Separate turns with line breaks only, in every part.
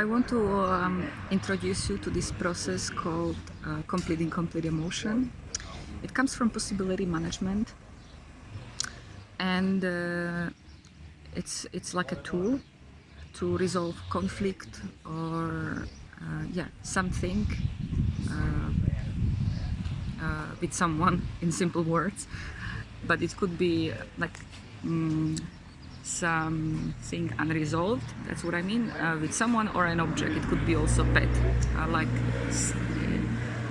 I want to introduce you to this process called complete incomplete emotion. It comes from possibility management, and it's like a tool to resolve conflict or something with someone in simple words. But it could be like something unresolved, that's what I mean, with someone or an object. It could be also pet.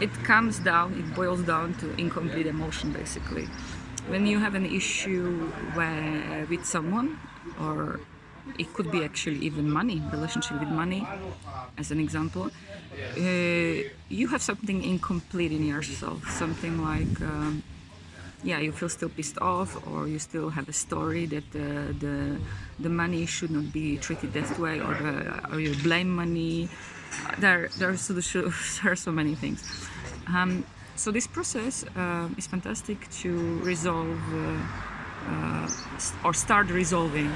It comes down, it boils down to incomplete emotion basically. When you have an issue with someone, or it could be actually even money, relationship with money as an example, you have something incomplete in yourself, something like you feel still pissed off, or you still have a story that the money should not be treated that way, or you blame money. There are so many things. So this process is fantastic to resolve or start resolving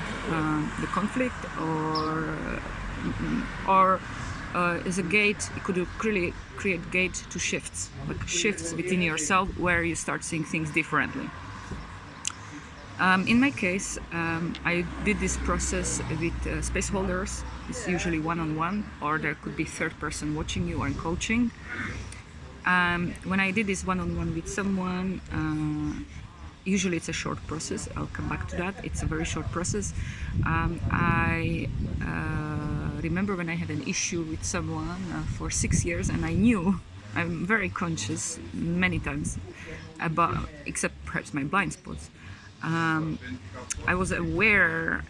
the conflict, or as a gate. It could really create gate to shifts, like shifts within yourself where you start seeing things differently. In my case, I did this process with space holders. It's usually one-on-one, or there could be third person watching you or in coaching. When I did this one-on-one with someone, usually it's a short process. I'll come back to that. It's a very short process. I remember when I had an issue with someone for 6 years, and I knew, I'm very conscious many times about, except perhaps my blind spots. I was aware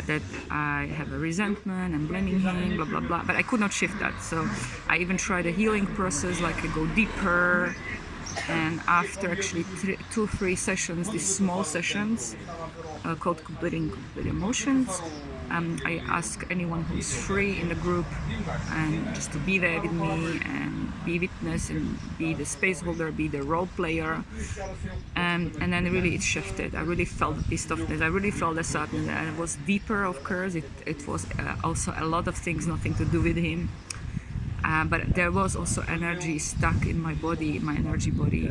that I have a resentment and blaming him, blah blah blah, but I could not shift that. So I even tried a healing process, like I go deeper. And after actually 2-3 sessions, these small sessions called completing complete emotions, I ask anyone who's free in the group and just to be there with me and be witness and be the space holder, be the role player, and then really it shifted. I really felt the pissed offness, I really felt the sadness, and it was deeper, of course. It was also a lot of things, nothing to do with him. But there was also energy stuck in my body, my energy body,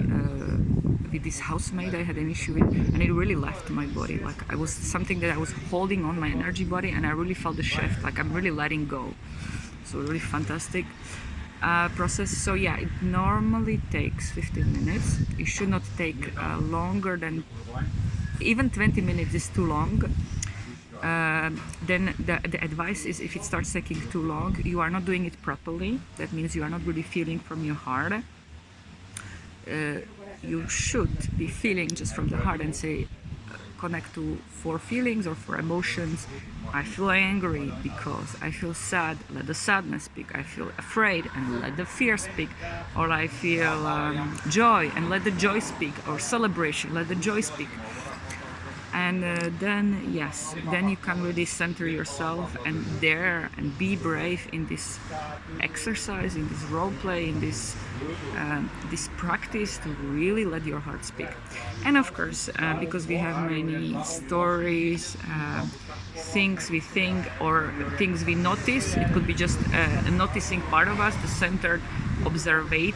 with this housemate I had an issue with, and it really left my body. Like I was something that I was holding on my energy body, and I really felt the shift. Like I'm really letting go. So really fantastic process. So yeah, it normally takes 15 minutes. It should not take longer than, even 20 minutes is too long. Then the advice is, if it starts taking too long, you are not doing it properly. That means you are not really feeling from your heart. You should be feeling just from the heart and say, connect to 4 feelings or 4 emotions. I feel angry because I feel sad, let the sadness speak. I feel afraid, and let the fear speak. Or I feel joy, and let the joy speak. Or celebration, let the joy speak. And then you can really center yourself and dare and be brave in this exercise, in this role play, in this practice to really let your heart speak. And of course, because we have many stories, things we think or things we notice, it could be just a noticing part of us, the centered observation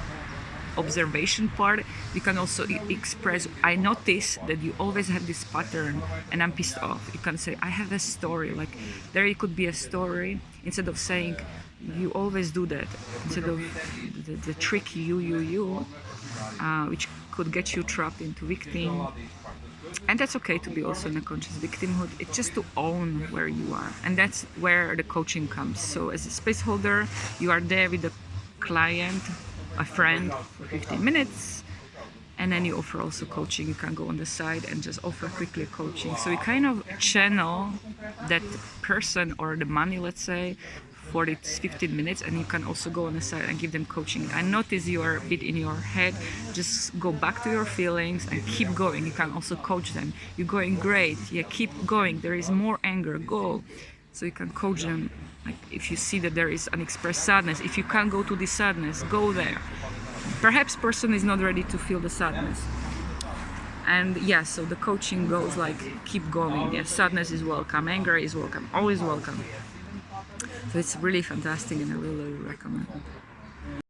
part. You can also express, I notice that you always have this pattern and I'm pissed off. You can say, I have a story. Like there it could be a story, instead of saying you always do that, instead of the tricky you, which could get you trapped into victim. And that's okay to be also in a conscious victimhood. It's just to own where you are, and that's where the coaching comes. So as a space holder, you are there with the client, a friend, for 15 minutes, and then you offer also coaching. You can go on the side and just offer quickly coaching. So you kind of channel that person or the money, let's say, for these 15 minutes, and you can also go on the side and give them coaching. I notice you are a bit in your head, just go back to your feelings and keep going. You can also coach them. You're going great, yeah, keep going. There is more anger, go. So you can coach them. Like if you see that there is unexpressed sadness, if you can't go to the sadness, go there. Perhaps person is not ready to feel the sadness. And yeah, so the coaching goes like, keep going. Yeah, sadness is welcome, anger is welcome, always welcome. So it's really fantastic, and I really recommend it.